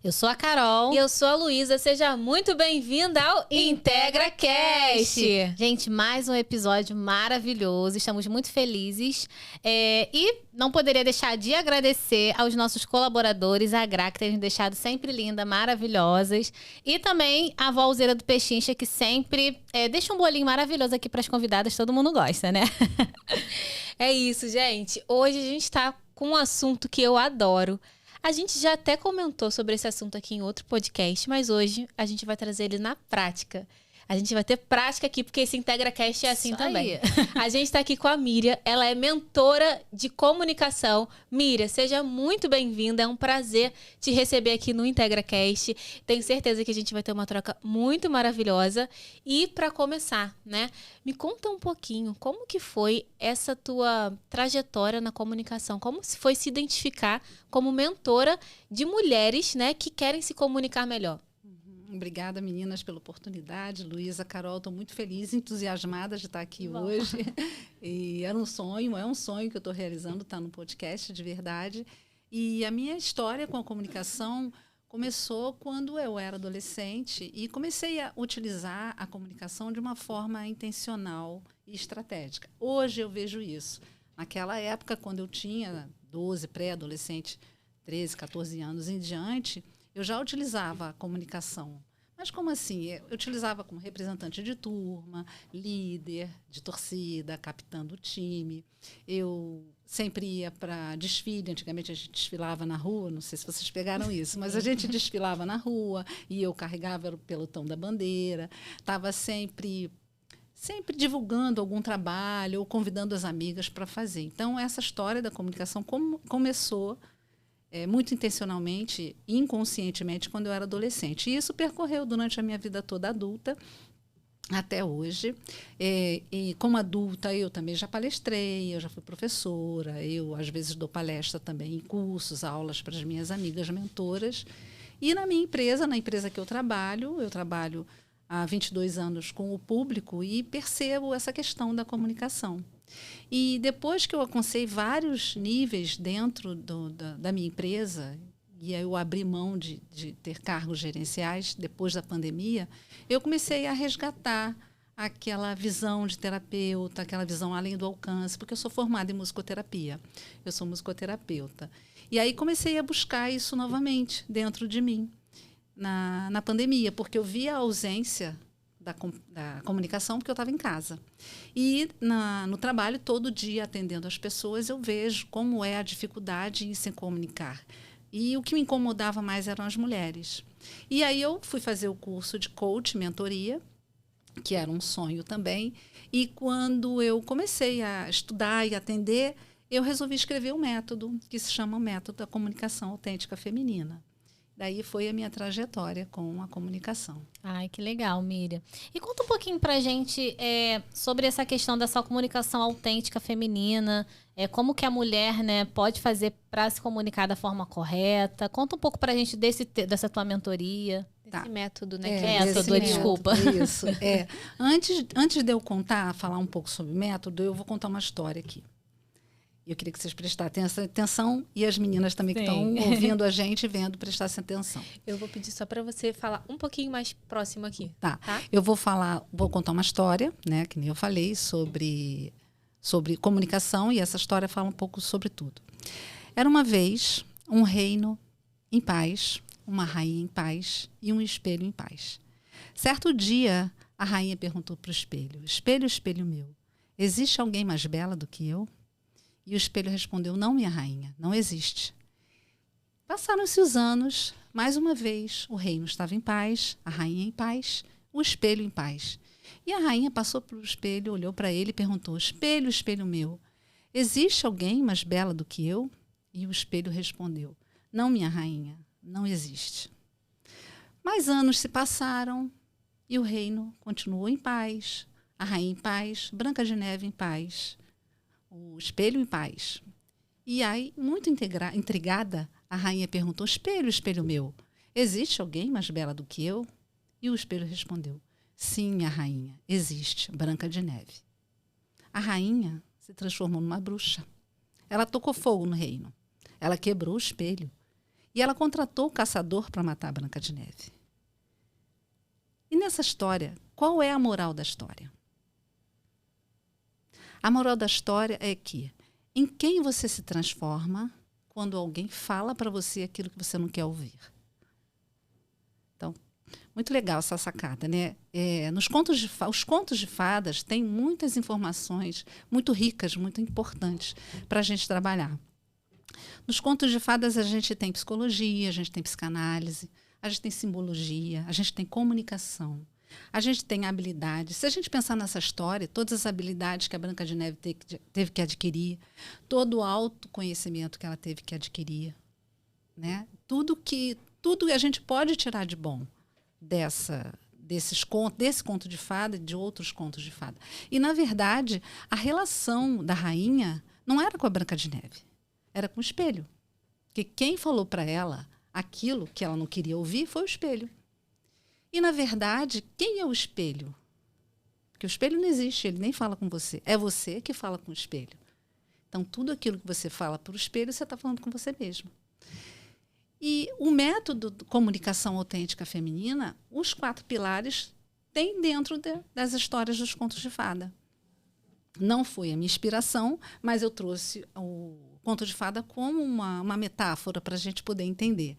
Eu sou a Carol. E eu sou a Luísa. Seja muito bem-vinda ao IntegraCast. Gente, mais um episódio maravilhoso. Estamos muito felizes. E não poderia deixar de agradecer aos nossos colaboradores, a Gra, que tem nos deixado sempre linda, maravilhosas. E também a Valzeira do Pechincha, que sempre deixa um bolinho maravilhoso aqui para as convidadas. Todo mundo gosta, né? É isso, gente. Hoje a gente tá com um assunto que eu adoro. A gente já até comentou sobre esse assunto aqui em outro podcast, mas hoje a gente vai trazer ele na prática. A gente vai ter prática aqui, porque esse IntegraCast é assim Isso também. aí. A gente tá aqui com a Miriam, ela é mentora de comunicação. Miriam, seja muito bem-vinda, é um prazer te receber aqui no IntegraCast. Tenho certeza que a gente vai ter uma troca muito maravilhosa. E para começar, né, me conta um pouquinho, como que foi essa tua trajetória na comunicação? Como foi se identificar como mentora de mulheres, né, que querem se comunicar melhor? Obrigada, meninas, pela oportunidade. Luísa, Carol, estou muito feliz, entusiasmada de estar aqui hoje. E é um sonho que eu estou realizando, estar no podcast de verdade. E a minha história com a comunicação começou quando eu era adolescente e comecei a utilizar a comunicação de uma forma intencional e estratégica. Hoje eu vejo isso. Naquela época, quando eu tinha 12, pré-adolescente, 13, 14 anos em diante, eu já utilizava a comunicação. Mas como assim? Eu utilizava como representante de turma, líder de torcida, capitã do time. Eu sempre ia para desfile. Antigamente a gente desfilava na rua, não sei se vocês pegaram isso, mas a gente desfilava na rua e eu carregava o pelotão da bandeira. Estava sempre divulgando algum trabalho ou convidando as amigas para fazer. Então, essa história da comunicação começou muito intencionalmente, inconscientemente, quando eu era adolescente. E isso percorreu durante a minha vida toda adulta, até hoje. E como adulta, eu também já palestrei, eu já fui professora, eu, às vezes, dou palestra também em cursos, aulas para as minhas amigas mentoras. E na minha empresa, na empresa que eu trabalho há 22 anos com o público e percebo essa questão da comunicação. E depois que eu alcancei vários níveis dentro da minha empresa, e aí eu abri mão de ter cargos gerenciais depois da pandemia, eu comecei a resgatar aquela visão de terapeuta, aquela visão além do alcance, porque eu sou formada em musicoterapia, eu sou musicoterapeuta. E aí comecei a buscar isso novamente dentro de mim, na pandemia, porque eu vi a ausência da comunicação, porque eu estava em casa. E no trabalho, todo dia, atendendo as pessoas, eu vejo como é a dificuldade em se comunicar. E o que me incomodava mais eram as mulheres. E aí eu fui fazer o curso de coach, mentoria, que era um sonho também. E quando eu comecei a estudar e atender, eu resolvi escrever um método que se chama Método da Comunicação Autêntica Feminina. Daí foi a minha trajetória com a comunicação. Ai, que legal, Miriam. E conta um pouquinho pra gente sobre essa questão dessa comunicação autêntica feminina, como que a mulher, né, pode fazer para se comunicar da forma correta. Conta um pouco pra gente dessa tua mentoria. Desse método, né? Desculpa. Isso. Antes de eu falar um pouco sobre método, eu vou contar uma história aqui. Eu queria que vocês prestassem atenção e as meninas também que estão ouvindo a gente, vendo, prestassem atenção. Eu vou pedir só para você falar um pouquinho mais próximo aqui. Tá. Eu vou contar uma história, né, que nem eu falei, sobre comunicação, e essa história fala um pouco sobre tudo. Era uma vez um reino em paz, uma rainha em paz e um espelho em paz. Certo dia, a rainha perguntou para o espelho: espelho, espelho meu, existe alguém mais bela do que eu? E o espelho respondeu: não, minha rainha, não existe. Passaram-se os anos, mais uma vez, o reino estava em paz, a rainha em paz, o espelho em paz. E a rainha passou para o espelho, olhou para ele e perguntou: espelho, espelho meu, existe alguém mais bela do que eu? E o espelho respondeu: não, minha rainha, não existe. Mais anos se passaram e o reino continuou em paz, a rainha em paz, Branca de Neve em paz, o espelho em paz. E aí, muito intrigada, a rainha perguntou: espelho, espelho meu, existe alguém mais bela do que eu? E o espelho respondeu: sim, minha rainha, existe, Branca de Neve. A rainha se transformou numa bruxa. Ela tocou fogo no reino. Ela quebrou o espelho. E ela contratou o caçador para matar a Branca de Neve. E nessa história, qual é a moral da história? A moral da história é que em quem você se transforma quando alguém fala para você aquilo que você não quer ouvir. Então, muito legal essa sacada, né? Os contos de fadas têm muitas informações muito ricas, muito importantes para a gente trabalhar. Nos contos de fadas a gente tem psicologia, a gente tem psicanálise, a gente tem simbologia, a gente tem comunicação, a gente tem habilidades. Se a gente pensar nessa história, todas as habilidades que a Branca de Neve teve que adquirir, todo o autoconhecimento que ela teve que adquirir, né? Tudo a gente pode tirar de bom desse conto de fada e de outros contos de fada. E, na verdade, a relação da rainha não era com a Branca de Neve, era com o espelho. Porque quem falou para ela aquilo que ela não queria ouvir foi o espelho. E, na verdade, quem é o espelho? Porque o espelho não existe, ele nem fala com você. É você que fala com o espelho. Então, tudo aquilo que você fala para o espelho, você está falando com você mesmo. E o método de comunicação autêntica feminina, os 4 pilares, tem dentro das histórias dos contos de fada. Não foi a minha inspiração, mas eu trouxe o conto de fada como uma metáfora para a gente poder entender.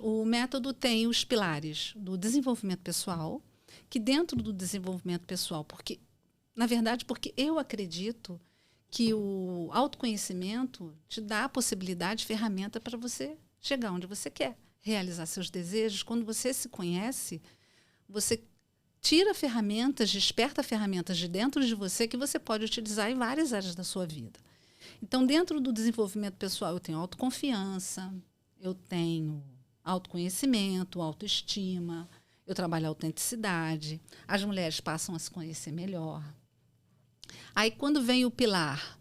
O método tem os pilares do desenvolvimento pessoal, que dentro do desenvolvimento pessoal, porque eu acredito que o autoconhecimento te dá a possibilidade, ferramenta para você chegar onde você quer, realizar seus desejos. Quando você se conhece, você tira ferramentas, desperta ferramentas de dentro de você que você pode utilizar em várias áreas da sua vida. Então, dentro do desenvolvimento pessoal, eu tenho autoconfiança, eu tenho autoconhecimento, autoestima, eu trabalho a autenticidade, as mulheres passam a se conhecer melhor. Aí, quando vem o pilar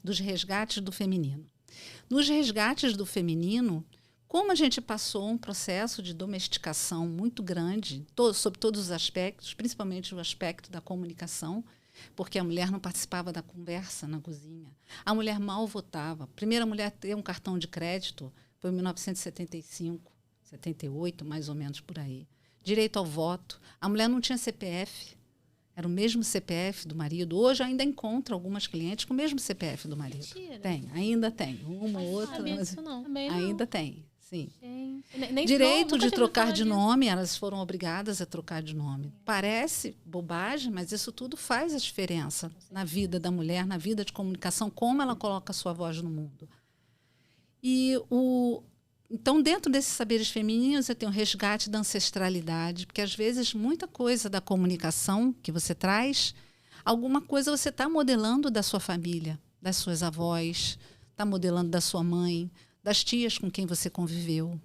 dos resgates do feminino. Nos resgates do feminino, como a gente passou um processo de domesticação muito grande, sobre todos os aspectos, principalmente o aspecto da comunicação, porque a mulher não participava da conversa na cozinha. A mulher mal votava. A primeira mulher a ter um cartão de crédito foi em 1975, 78, mais ou menos por aí. Direito ao voto. A mulher não tinha CPF. Era o mesmo CPF do marido. Hoje ainda encontra algumas clientes com o mesmo CPF do marido. Mentira. Ainda tem. Uma ou outra. Mas Isso não. ainda tem, sim. Nem Direito de nunca trocar tive de nome, elas foram obrigadas a trocar de nome. Parece bobagem, mas isso tudo faz a diferença na vida da mulher, na vida de comunicação, como ela coloca a sua voz no mundo. Então, dentro desses saberes femininos, eu tenho o resgate da ancestralidade, porque às vezes muita coisa da comunicação que você traz, alguma coisa você está modelando da sua família, das suas avós, está modelando da sua mãe, das tias com quem você conviveu.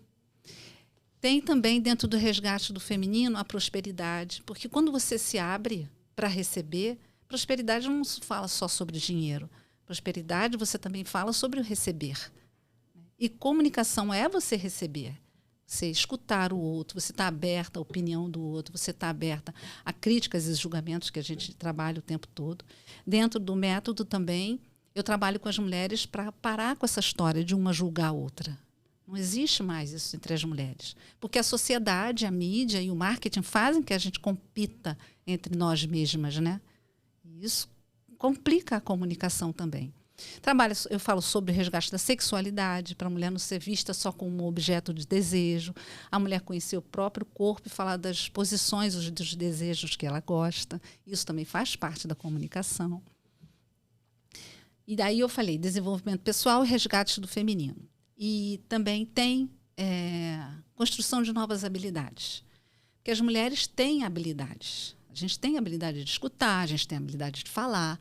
Tem também, dentro do resgate do feminino, a prosperidade, porque quando você se abre para receber, prosperidade não se fala só sobre dinheiro. Prosperidade você também fala sobre o receber. E comunicação é você receber, você escutar o outro, você está aberta à opinião do outro, você está aberta a críticas e julgamentos que a gente trabalha o tempo todo. Dentro do método também, eu trabalho com as mulheres para parar com essa história de uma julgar a outra. Não existe mais isso entre as mulheres. Porque a sociedade, a mídia e o marketing fazem que a gente compita entre nós mesmas, né? E isso complica a comunicação também. Eu falo sobre o resgate da sexualidade, para a mulher não ser vista só como um objeto de desejo, a mulher conhecer o próprio corpo e falar das posições, dos desejos que ela gosta. Isso também faz parte da comunicação. E daí eu falei desenvolvimento pessoal e resgate do feminino. E também tem construção de novas habilidades. Porque as mulheres têm habilidades. A gente tem a habilidade de escutar, a gente tem a habilidade de falar,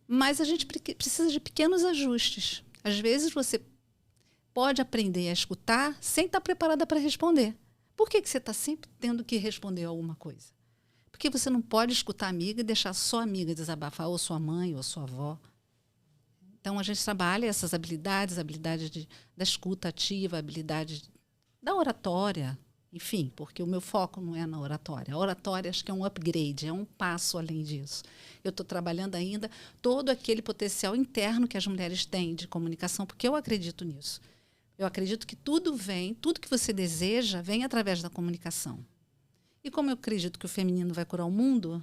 mas a gente precisa de pequenos ajustes. Às vezes você pode aprender a escutar sem estar preparada para responder. Por que você está sempre tendo que responder alguma coisa? Porque você não pode escutar a amiga e deixar só a amiga desabafar, ou sua mãe, ou sua avó. Então, a gente trabalha essas habilidades, da escuta ativa, habilidade da oratória, enfim, porque o meu foco não é na oratória. A oratória acho que é um upgrade, é um passo além disso. Eu estou trabalhando ainda todo aquele potencial interno que as mulheres têm de comunicação, porque eu acredito nisso. Eu acredito que tudo que você deseja vem através da comunicação. E como eu acredito que o feminino vai curar o mundo,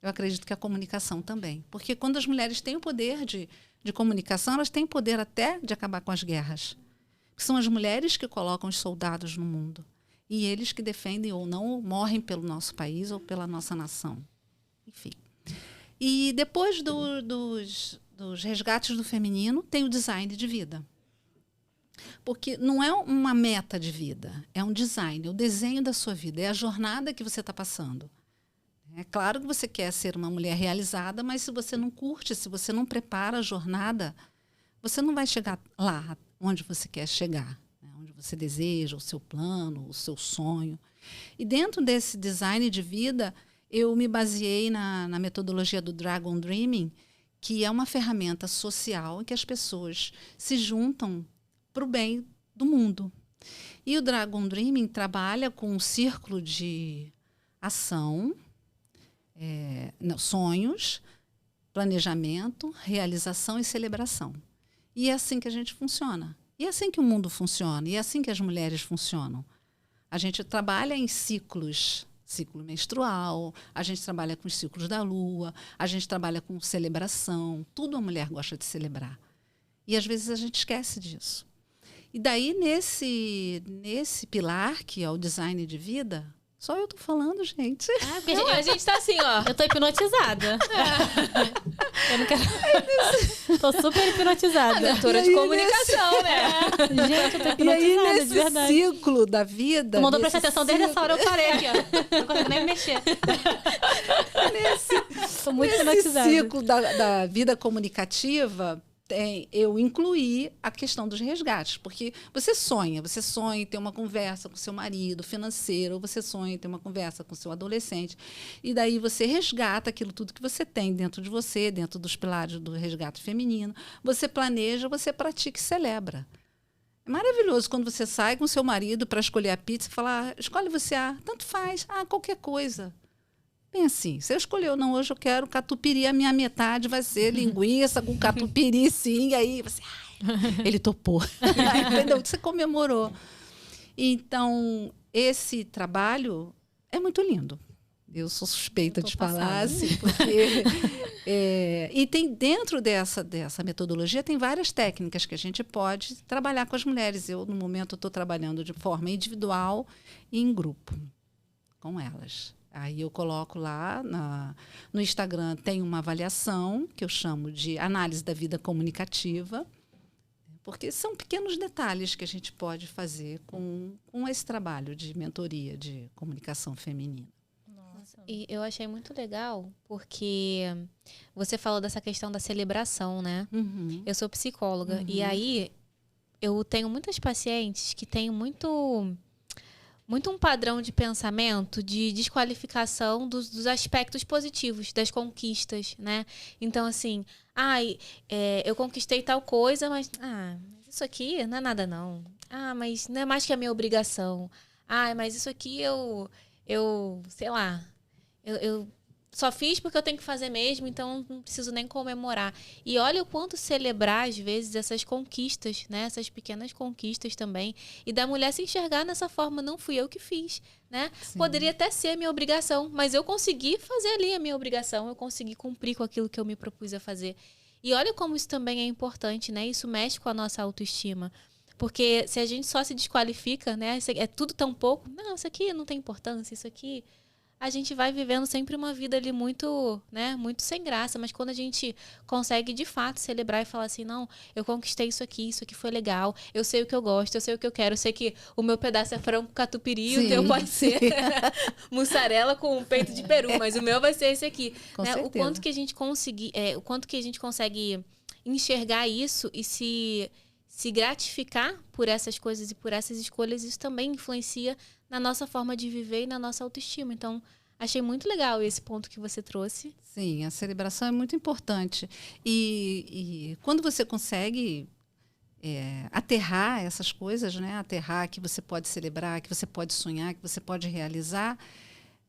eu acredito que a comunicação também. Porque quando as mulheres têm o poder de comunicação, elas têm o poder até de acabar com as guerras. Porque são as mulheres que colocam os soldados no mundo. E eles que defendem ou não, ou morrem pelo nosso país ou pela nossa nação. Enfim. E depois dos resgates do feminino, tem o design de vida. Porque não é uma meta de vida, é um design, é o desenho da sua vida, é a jornada que você está passando. É claro que você quer ser uma mulher realizada, mas se você não curte, se você não prepara a jornada, você não vai chegar lá onde você quer chegar, né? Onde você deseja, o seu plano, o seu sonho. E dentro desse design de vida, eu me baseei na metodologia do Dragon Dreaming, que é uma ferramenta social em que as pessoas se juntam para o bem do mundo. E o Dragon Dreaming trabalha com um círculo de ação, sonhos, planejamento, realização e celebração. E é assim que a gente funciona. E é assim que o mundo funciona. E é assim que as mulheres funcionam. A gente trabalha em ciclos. Ciclo menstrual, a gente trabalha com os ciclos da lua, a gente trabalha com celebração. Tudo a mulher gosta de celebrar. E às vezes a gente esquece disso. E daí, nesse pilar, que é o design de vida, só eu tô falando, gente. Não, a gente tá assim, ó. Eu tô hipnotizada. Eu não quero... Tô super hipnotizada. Mentora de comunicação, né? Gente, eu tô E hipnotizada, aí, de nesse verdade. ciclo da vida... Tu mandou nesse prestar atenção desde essa hora, eu parei aqui, ó. Não consigo nem me mexer. Tô muito hipnotizada. Nesse ciclo da vida comunicativa, eu incluí a questão dos resgates, porque você sonha em ter uma conversa com seu marido financeiro, ou você sonha em ter uma conversa com seu adolescente, e daí você resgata aquilo tudo que você tem dentro de você, dentro dos pilares do resgate feminino, você planeja, você pratica e celebra. É maravilhoso quando você sai com seu marido para escolher a pizza e falar, escolhe você, tanto faz, qualquer coisa. Bem assim, se eu escolher ou não, hoje eu quero catupiry, a minha metade vai ser linguiça com catupiry, sim. E aí você, ele topou. Entendeu? Você comemorou. Então, esse trabalho é muito lindo. Eu sou suspeita de falar, assim, porque... e tem dentro dessa metodologia, tem várias técnicas que a gente pode trabalhar com as mulheres. Eu, no momento, estou trabalhando de forma individual e em grupo com elas. Aí eu coloco lá no Instagram, tem uma avaliação que eu chamo de análise da vida comunicativa, porque são pequenos detalhes que a gente pode fazer com esse trabalho de mentoria de comunicação feminina. Nossa. E eu achei muito legal, porque você falou dessa questão da celebração, né? Uhum. Eu sou psicóloga, e aí eu tenho muitas pacientes que têm muito um padrão de pensamento de desqualificação dos aspectos positivos, das conquistas, né? Então, assim, eu conquistei tal coisa, mas isso aqui não é nada, não. Mas não é mais que a minha obrigação. Mas isso aqui eu sei lá, eu só fiz porque eu tenho que fazer mesmo, então não preciso nem comemorar. E olha o quanto celebrar, às vezes, essas conquistas, né? Essas pequenas conquistas também. E da mulher se enxergar nessa forma, não fui eu que fiz, né? Sim. Poderia até ser a minha obrigação, mas eu consegui fazer ali a minha obrigação, eu consegui cumprir com aquilo que eu me propus a fazer. E olha como isso também é importante, né? Isso mexe com a nossa autoestima. Porque se a gente só se desqualifica, né? É tudo tão pouco. Não, isso aqui não tem importância, isso aqui... A gente vai vivendo sempre uma vida ali muito, né, muito sem graça. Mas quando a gente consegue, de fato, celebrar e falar assim, não, eu conquistei isso aqui foi legal, eu sei o que eu gosto, eu sei o que eu quero, eu sei que o meu pedaço é frango com catupiry, o teu pode ser mussarela com peito de peru, mas o meu vai ser esse aqui. Com né? certeza. O quanto que a gente consegue enxergar isso e se gratificar por essas coisas e por essas escolhas, isso também influencia na nossa forma de viver e na nossa autoestima. Então, achei muito legal esse ponto que você trouxe. Sim, a celebração é muito importante. E quando você consegue aterrar essas coisas, né? Aterrar que você pode celebrar, que você pode sonhar, que você pode realizar,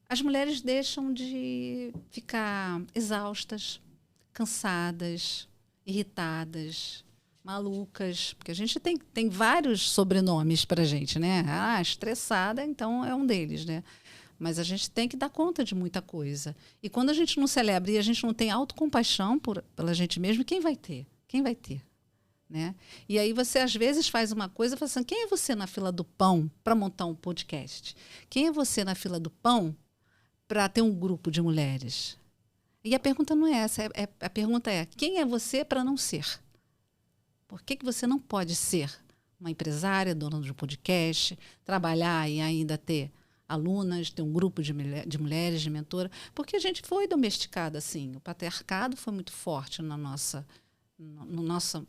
as mulheres deixam de ficar exaustas, cansadas, irritadas, malucas, porque a gente tem vários sobrenomes para a gente, né? Ah, estressada, então é um deles, né? Mas a gente tem que dar conta de muita coisa. E quando a gente não celebra e a gente não tem autocompaixão pela gente mesmo, quem vai ter? Quem vai ter? Né? E aí você, às vezes, faz uma coisa e fala assim, quem é você na fila do pão para montar um podcast? Quem é você na fila do pão para ter um grupo de mulheres? E a pergunta não é essa. A pergunta é, quem é você para não ser? Por que você não pode ser uma empresária, dona de um podcast, trabalhar e ainda ter alunas, ter um grupo de mulheres, de mentora? Porque a gente foi domesticada assim. O patriarcado foi muito forte na nossa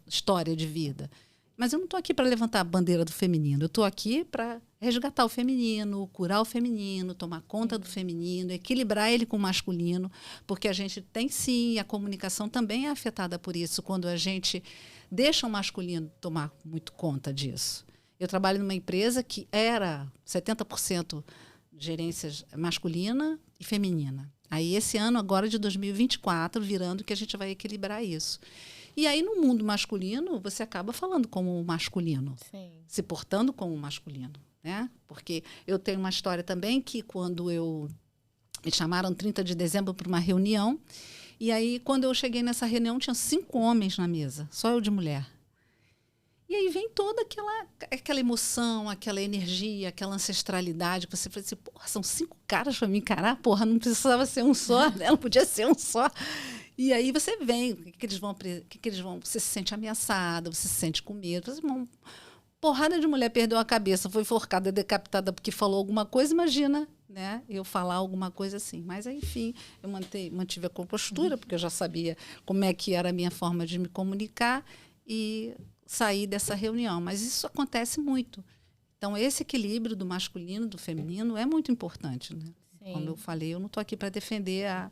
história de vida. Mas eu não estou aqui para levantar a bandeira do feminino. Eu estou aqui para resgatar o feminino, curar o feminino, tomar conta do feminino, equilibrar ele com o masculino, porque a gente tem sim, a comunicação também é afetada por isso, quando a gente deixa o masculino tomar muito conta disso. Eu trabalho numa empresa que era 70% gerência masculina e feminina. Aí esse ano, agora de 2024, virando que a gente vai equilibrar isso. E aí, no mundo masculino, você acaba falando como masculino, Sim. se portando como masculino, né? Porque eu tenho uma história também que quando me chamaram 30 de dezembro para uma reunião, e aí, quando eu cheguei nessa reunião, tinha 5 homens na mesa, só eu de mulher. E aí vem toda aquela emoção, aquela energia, aquela ancestralidade, que você fala assim, porra, são 5 caras para me encarar? Porra, não precisava ser um só, né? Não podia ser um só. E aí você vem, o que eles vão, você se sente ameaçada, você se sente com medo. Você, uma porrada de mulher perdeu a cabeça, foi enforcada, decapitada porque falou alguma coisa, imagina, né? Eu falar alguma coisa assim. Mas, enfim, eu mantive a compostura, porque eu já sabia como é que era a minha forma de me comunicar e sair dessa reunião. Mas isso acontece muito. Então, esse equilíbrio do masculino, do feminino, é muito importante, né? Sim. Como eu falei, eu não estou aqui para defender a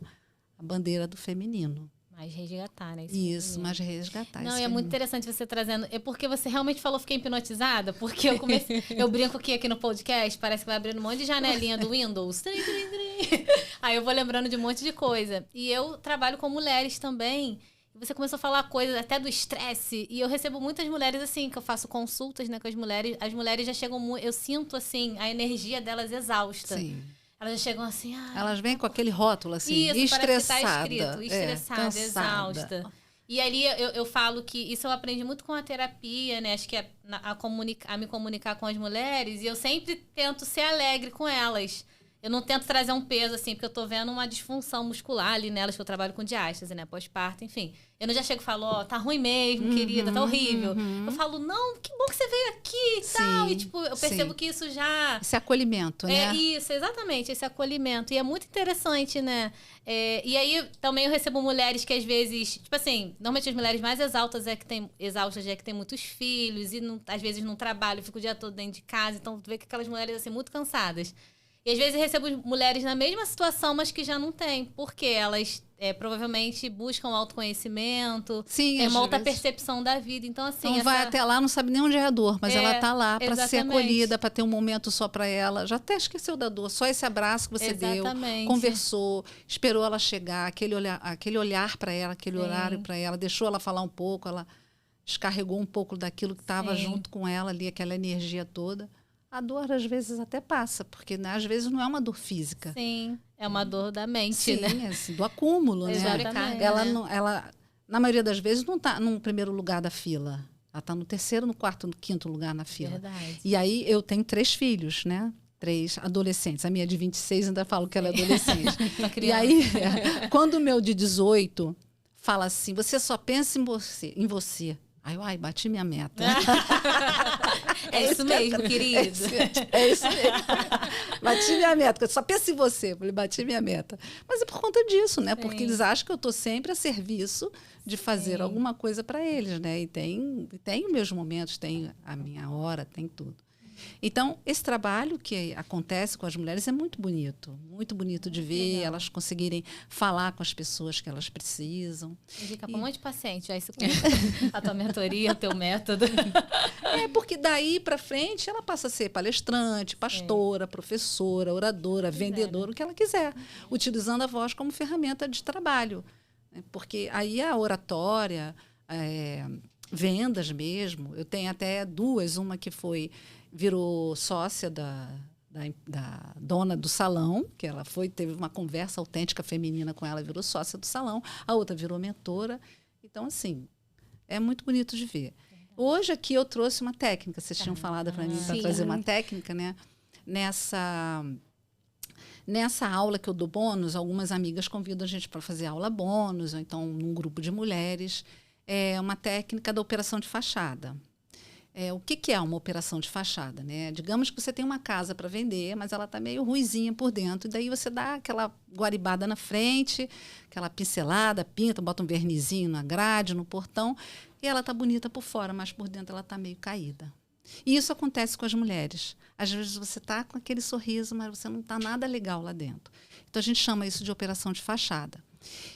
bandeira do feminino. Mais resgatar, né? Isso, mais resgatar. Não, é muito interessante você trazendo. É porque você realmente falou, fiquei hipnotizada, porque eu brinco aqui no podcast, parece que vai abrindo um monte de janelinha do Windows. Aí eu vou lembrando de um monte de coisa. E eu trabalho com mulheres também. Você começou a falar coisas até do estresse. E eu recebo muitas mulheres, assim, que eu faço consultas, né, com as mulheres. As mulheres já chegam... Eu sinto, assim, a energia delas exausta. Sim. Elas já chegam assim... Elas vêm com aquele rótulo, assim, isso, estressada. Parece que tá escrito, estressada, exausta. E ali eu falo que isso eu aprendi muito com a terapia, né? Acho que a me comunicar com as mulheres. E eu sempre tento ser alegre com elas. Eu não tento trazer um peso, assim, porque eu tô vendo uma disfunção muscular ali nelas, que eu trabalho com diástase, né? Pós-parto, enfim. Eu não já chego e falo, tá ruim mesmo, querida, tá horrível. Eu falo, não, que bom que você veio aqui e tal. E, tipo, eu percebo que isso já... Esse acolhimento, né? É isso, exatamente, esse acolhimento. E é muito interessante, né? E aí, também eu recebo mulheres que, às vezes... Tipo assim, normalmente as mulheres mais exaustas é que tem muitos filhos e, às vezes, não trabalham, ficam o dia todo dentro de casa. Então, tu vê que aquelas mulheres, assim, muito cansadas. E às vezes eu recebo mulheres na mesma situação, mas que já não têm. Porque elas provavelmente buscam autoconhecimento, tem uma outra percepção da vida. Então, assim. Não vai até lá, não sabe nem onde é a dor, mas ela está lá para ser acolhida, para ter um momento só para ela. Já até esqueceu da dor, só esse abraço que você deu, conversou, esperou ela chegar, aquele olhar para ela, aquele horário para ela, deixou ela falar um pouco, ela descarregou um pouco daquilo que estava junto com ela ali, aquela energia toda. A dor, às vezes, até passa, porque, né, às vezes não é uma dor física. Sim, é uma dor da mente, né? Sim, assim, do acúmulo, né? Ela, na maioria das vezes, não está no primeiro lugar da fila. Ela está no terceiro, no quarto, no quinto lugar na fila. Verdade. E aí, eu tenho 3 filhos, né? 3 adolescentes. A minha de 26 ainda falo que ela é adolescente. E aí, quando o meu de 18 fala assim, você só pensa em você. Ai, bati minha meta. É isso mesmo, querido. É isso mesmo. Bati minha meta. Eu só penso em você. Falei, bati minha meta. Mas é por conta disso, né? Porque eles acham que eu estou sempre a serviço de fazer alguma coisa para eles, né? E tem os meus momentos, tem a minha hora, tem tudo. Então, esse trabalho que acontece com as mulheres é muito bonito de ver, elas conseguirem falar com as pessoas que elas precisam. Indica para um monte de paciente, já isso a tua mentoria, o teu método. Porque daí para frente ela passa a ser palestrante, pastora, professora, oradora, vendedora, o que ela quiser, utilizando a voz como ferramenta de trabalho. Porque aí a oratória, vendas mesmo. Eu tenho até duas, uma que virou sócia da dona do salão, que ela teve uma conversa autêntica feminina com ela, virou sócia do salão. A outra virou mentora. Então, assim, é muito bonito de ver. Hoje aqui eu trouxe uma técnica, vocês tinham falado para mim para trazer uma técnica, né? Nessa aula que eu dou bônus, algumas amigas convidam a gente para fazer aula bônus, ou então num grupo de mulheres. É uma técnica da operação de fachada. O que é uma operação de fachada? Né? Digamos que você tem uma casa para vender, mas ela está meio ruizinha por dentro. E daí você dá aquela guaribada na frente, aquela pincelada, pinta, bota um vernizinho na grade, no portão, e ela está bonita por fora, mas por dentro ela está meio caída. E isso acontece com as mulheres. Às vezes você está com aquele sorriso, mas você não está nada legal lá dentro. Então a gente chama isso de operação de fachada.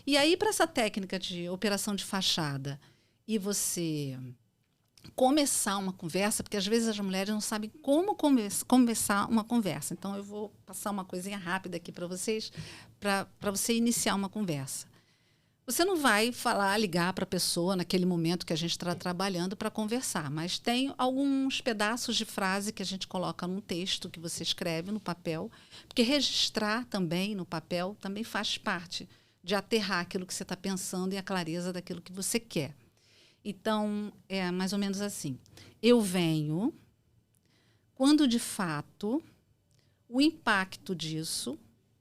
E aí, para essa técnica de operação de fachada e você começar uma conversa, porque às vezes as mulheres não sabem como começar uma conversa. Então, eu vou passar uma coisinha rápida aqui para vocês, para você iniciar uma conversa. Você não vai ligar para a pessoa naquele momento que a gente está trabalhando para conversar, mas tem alguns pedaços de frase que a gente coloca num texto que você escreve no papel, porque registrar também no papel também faz parte de aterrar aquilo que você está pensando e a clareza daquilo que você quer. Então, é mais ou menos assim. Eu venho quando, de fato, o impacto disso...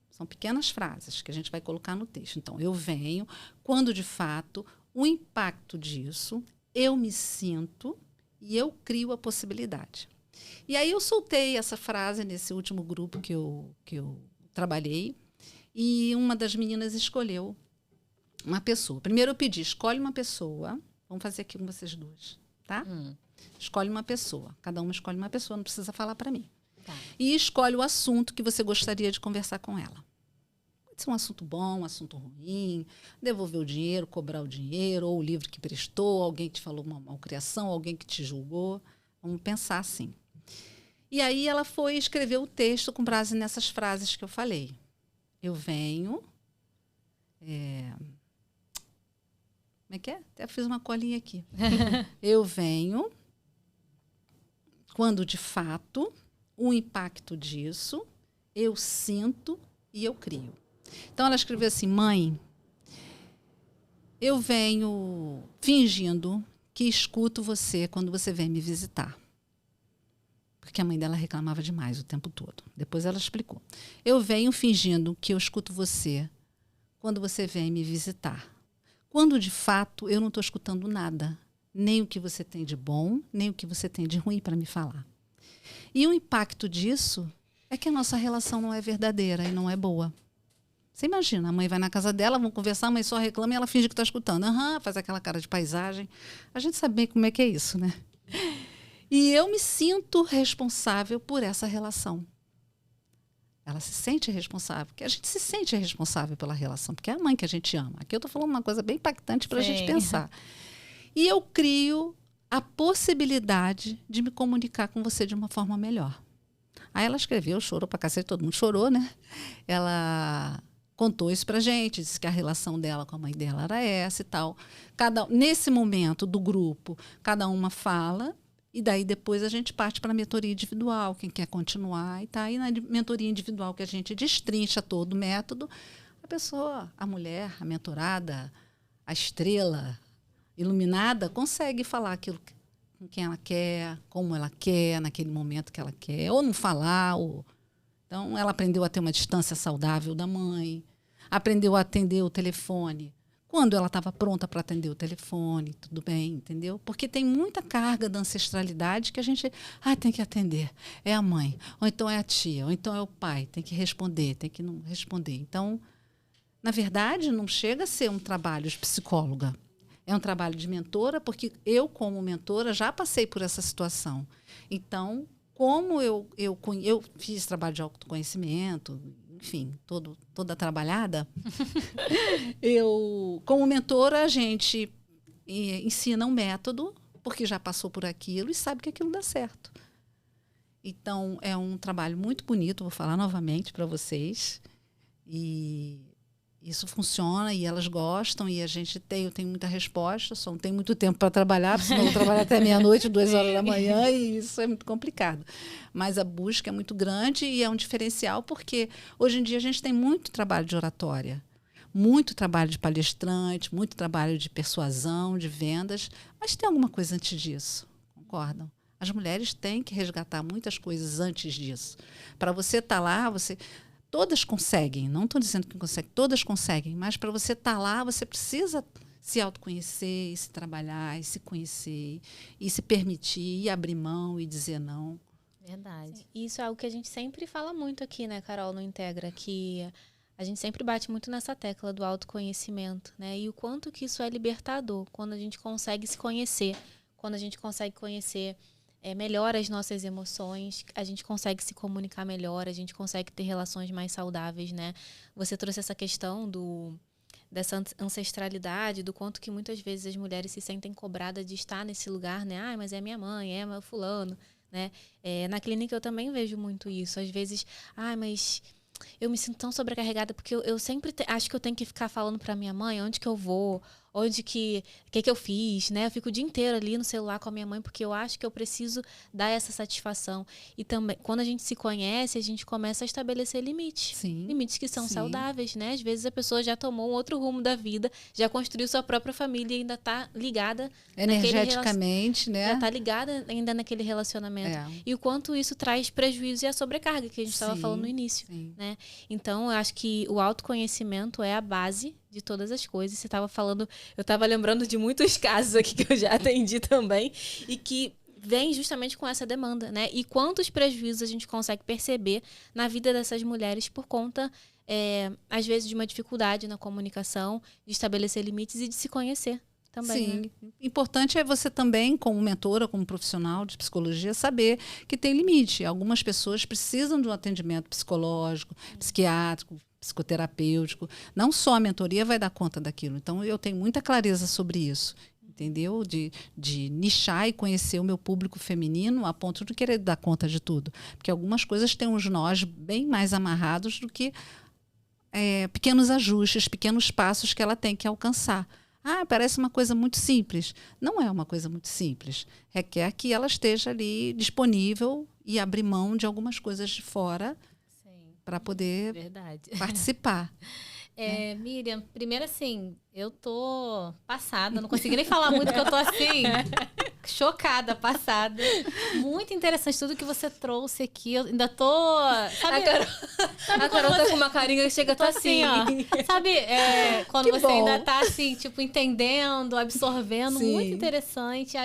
São pequenas frases que a gente vai colocar no texto. Então, eu venho quando, de fato, o impacto disso, eu me sinto e eu crio a possibilidade. E aí eu soltei essa frase nesse último grupo que eu trabalhei e uma das meninas escolheu uma pessoa. Primeiro eu pedi, escolhe uma pessoa. Vamos fazer aqui com vocês duas, tá? Escolhe uma pessoa. Cada uma escolhe uma pessoa, não precisa falar para mim. Tá. E escolhe o assunto que você gostaria de conversar com ela. Pode ser um assunto bom, um assunto ruim, devolver o dinheiro, cobrar o dinheiro, ou o livro que prestou, alguém que te falou uma malcriação, alguém que te julgou. Vamos pensar assim. E aí ela foi escrever o texto com base nessas frases que eu falei. Eu venho... Como é que é? Até fiz uma colinha aqui. Eu venho quando, de fato, o impacto disso, eu sinto e eu crio. Então, ela escreveu assim, mãe, eu venho fingindo que escuto você quando você vem me visitar. Porque a mãe dela reclamava demais o tempo todo. Depois ela explicou. Eu venho fingindo que eu escuto você quando você vem me visitar. Quando, de fato, eu não estou escutando nada. Nem o que você tem de bom, nem o que você tem de ruim para me falar. E o impacto disso é que a nossa relação não é verdadeira e não é boa. Você imagina, a mãe vai na casa dela, vão conversar, a mãe só reclama e ela finge que está escutando. Faz aquela cara de paisagem. A gente sabe bem como é que é isso, né? E eu me sinto responsável por essa relação. Ela se sente responsável, porque a gente se sente responsável pela relação, porque é a mãe que a gente ama. Aqui eu estou falando uma coisa bem impactante para a gente pensar. E eu crio a possibilidade de me comunicar com você de uma forma melhor. Aí ela escreveu, chorou pra cacete, todo mundo chorou, né? Ela contou isso pra gente, disse que a relação dela com a mãe dela era essa e tal. Nesse momento do grupo, cada uma fala, e daí depois a gente parte para a mentoria individual, quem quer continuar. E tá aí na mentoria individual que a gente destrincha todo o método. A pessoa, a mulher, a mentorada, a estrela iluminada, consegue falar aquilo com quem ela quer, como ela quer, naquele momento que ela quer, ou não falar. Então, ela aprendeu a ter uma distância saudável da mãe, aprendeu a atender o telefone quando ela estava pronta para atender o telefone, tudo bem, entendeu? Porque tem muita carga da ancestralidade que a gente tem que atender. É a mãe, ou então é a tia, ou então é o pai, tem que responder, tem que não responder. Então, na verdade, não chega a ser um trabalho de psicóloga. É um trabalho de mentora, porque eu, como mentora, já passei por essa situação. Então, como eu fiz trabalho de autoconhecimento, enfim, toda trabalhada, como mentora, a gente ensina um método, porque já passou por aquilo e sabe que aquilo dá certo. Então, é um trabalho muito bonito, vou falar novamente para vocês. E Isso funciona e elas gostam e eu tenho muita resposta, só não tenho muito tempo para trabalhar, porque senão eu vou trabalhar até meia-noite, 2 horas da manhã, e isso é muito complicado. Mas a busca é muito grande e é um diferencial, porque hoje em dia a gente tem muito trabalho de oratória, muito trabalho de palestrante, muito trabalho de persuasão, de vendas, mas tem alguma coisa antes disso, concordam? As mulheres têm que resgatar muitas coisas antes disso. Para você estar lá, todas conseguem, não estou dizendo que conseguem, todas conseguem, mas para você estar lá, você precisa se autoconhecer, e se trabalhar, e se conhecer, e se permitir, e abrir mão, e dizer não. Verdade. Isso é algo que a gente sempre fala muito aqui, né, Carol, no Integra, que a gente sempre bate muito nessa tecla do autoconhecimento, né? E o quanto que isso é libertador, quando a gente consegue se conhecer, quando a gente consegue conhecer melhor as nossas emoções, a gente consegue se comunicar melhor, a gente consegue ter relações mais saudáveis, né? Você trouxe essa questão dessa ancestralidade, do quanto que muitas vezes as mulheres se sentem cobradas de estar nesse lugar, né? Ah, mas é minha mãe, é meu fulano, né? Na clínica eu também vejo muito isso. Às vezes, mas eu me sinto tão sobrecarregada porque eu sempre acho que eu tenho que ficar falando para minha mãe onde que eu vou, o que eu fiz, né? Eu fico o dia inteiro ali no celular com a minha mãe porque eu acho que eu preciso dar essa satisfação. E também, quando a gente se conhece, a gente começa a estabelecer limites. Sim, limites que são sim. saudáveis, né? Às vezes a pessoa já tomou um outro rumo da vida, já construiu sua própria família e ainda está ligada energeticamente, né? Já está ligada ainda naquele relacionamento. E o quanto isso traz prejuízo e a sobrecarga que a gente estava falando no início, né? Então, eu acho que o autoconhecimento é a base de todas as coisas. Você estava falando, eu estava lembrando de muitos casos aqui que eu já atendi também e que vem justamente com essa demanda, né? E quantos prejuízos a gente consegue perceber na vida dessas mulheres por conta, às vezes, de uma dificuldade na comunicação, de estabelecer limites e de se conhecer também. Sim. Né? Importante é você também, como mentora, como profissional de psicologia, saber que tem limite. Algumas pessoas precisam de um atendimento psicológico, psiquiátrico, psicoterapêutico. Não só a mentoria vai dar conta daquilo. Então, eu tenho muita clareza sobre isso. Entendeu? De nichar e conhecer o meu público feminino a ponto de querer dar conta de tudo. Porque algumas coisas têm uns nós bem mais amarrados do que pequenos ajustes, pequenos passos que ela tem que alcançar. Parece uma coisa muito simples. Não é uma coisa muito simples. Requer que ela esteja ali disponível e abrir mão de algumas coisas de fora para poder participar. Miriam, primeiro assim, eu tô passada, não consegui nem falar muito, porque eu tô assim, chocada, passada. Muito interessante tudo que você trouxe aqui. Eu ainda tô. Sabe, a Carol tá com uma carinha que chega a tá assim, ó. Sabe, quando que você bom. ainda tá assim, tipo, entendendo, absorvendo, Sim. muito interessante.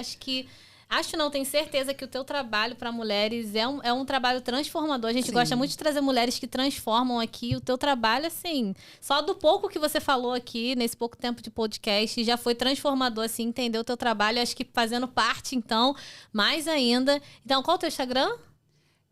Acho não, tenho certeza que o teu trabalho para mulheres é um trabalho transformador. A gente Sim. gosta muito de trazer mulheres que transformam aqui. O teu trabalho, assim, só do pouco que você falou aqui, nesse pouco tempo de podcast, já foi transformador, assim, entender o teu trabalho. Acho que fazendo parte, então, mais ainda. Então, qual é o teu Instagram?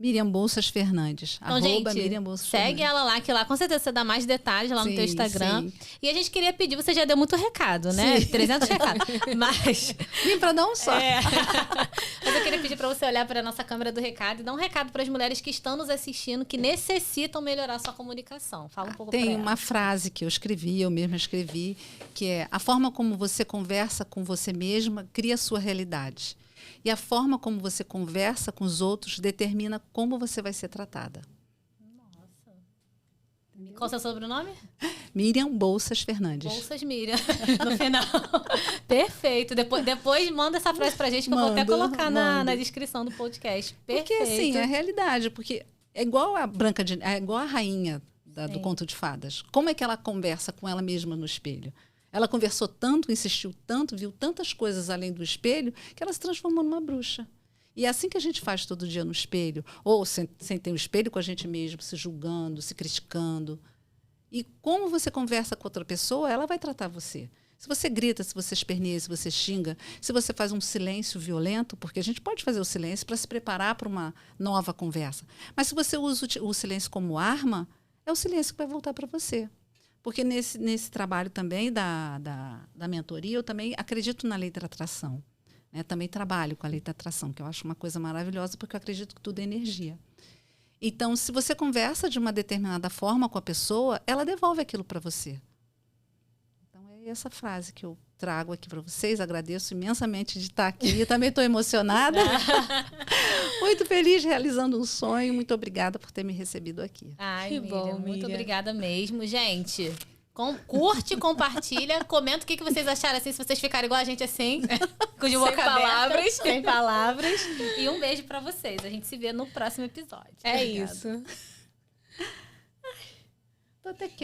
Miriam Bolsas Fernandes. Então, gente, Miriam Bolsas segue Fernandes. ela lá, que lá com certeza você dá mais detalhes lá no teu Instagram. Sim. E a gente queria pedir, você já deu muito recado, né? Sim. 300 recados. Mas... Vim para dar um só. Mas eu queria pedir para você olhar para a nossa câmera do recado e dar um recado para as mulheres que estão nos assistindo, que necessitam melhorar sua comunicação. Fala um pouco para Tem ela. uma frase que eu mesma escrevi, que é: a forma como você conversa com você mesma cria a sua realidade. E a forma como você conversa com os outros determina como você vai ser tratada. Nossa. Qual é o seu sobrenome? Miriam Bolsas Fernandes. Bolsas Miriam, no final. Perfeito. Depois manda essa frase pra gente, que eu vou até colocar na descrição do podcast. Perfeito. Porque, assim, é a realidade. Porque é igual é igual a rainha do conto de fadas. Como é que ela conversa com ela mesma no espelho? Ela conversou tanto, insistiu tanto, viu tantas coisas além do espelho, que ela se transformou numa bruxa. E é assim que a gente faz todo dia no espelho, ou sem ter um espelho com a gente mesmo, se julgando, se criticando. E como você conversa com outra pessoa, ela vai tratar você. Se você grita, se você esperneia, se você xinga, se você faz um silêncio violento, porque a gente pode fazer o silêncio para se preparar para uma nova conversa. Mas se você usa o silêncio como arma, é o silêncio que vai voltar para você. Porque nesse trabalho também da mentoria, eu também acredito na lei da atração. Né? Também trabalho com a lei da atração, que eu acho uma coisa maravilhosa, porque eu acredito que tudo é energia. Então, se você conversa de uma determinada forma com a pessoa, ela devolve aquilo para você. essa frase que eu trago aqui para vocês. Agradeço imensamente de estar aqui. Eu também estou emocionada. Muito feliz realizando um sonho. Muito obrigada por ter me recebido aqui. Ai, Que Miriam, bom, muito Miriam. obrigada mesmo. Gente, curte, compartilha, comenta o que vocês acharam, assim, se vocês ficarem igual a gente, assim, com de boca aberta, palavras. sem palavras. E um beijo pra vocês. A gente se vê no próximo episódio. É Obrigada. isso. Tô até quente.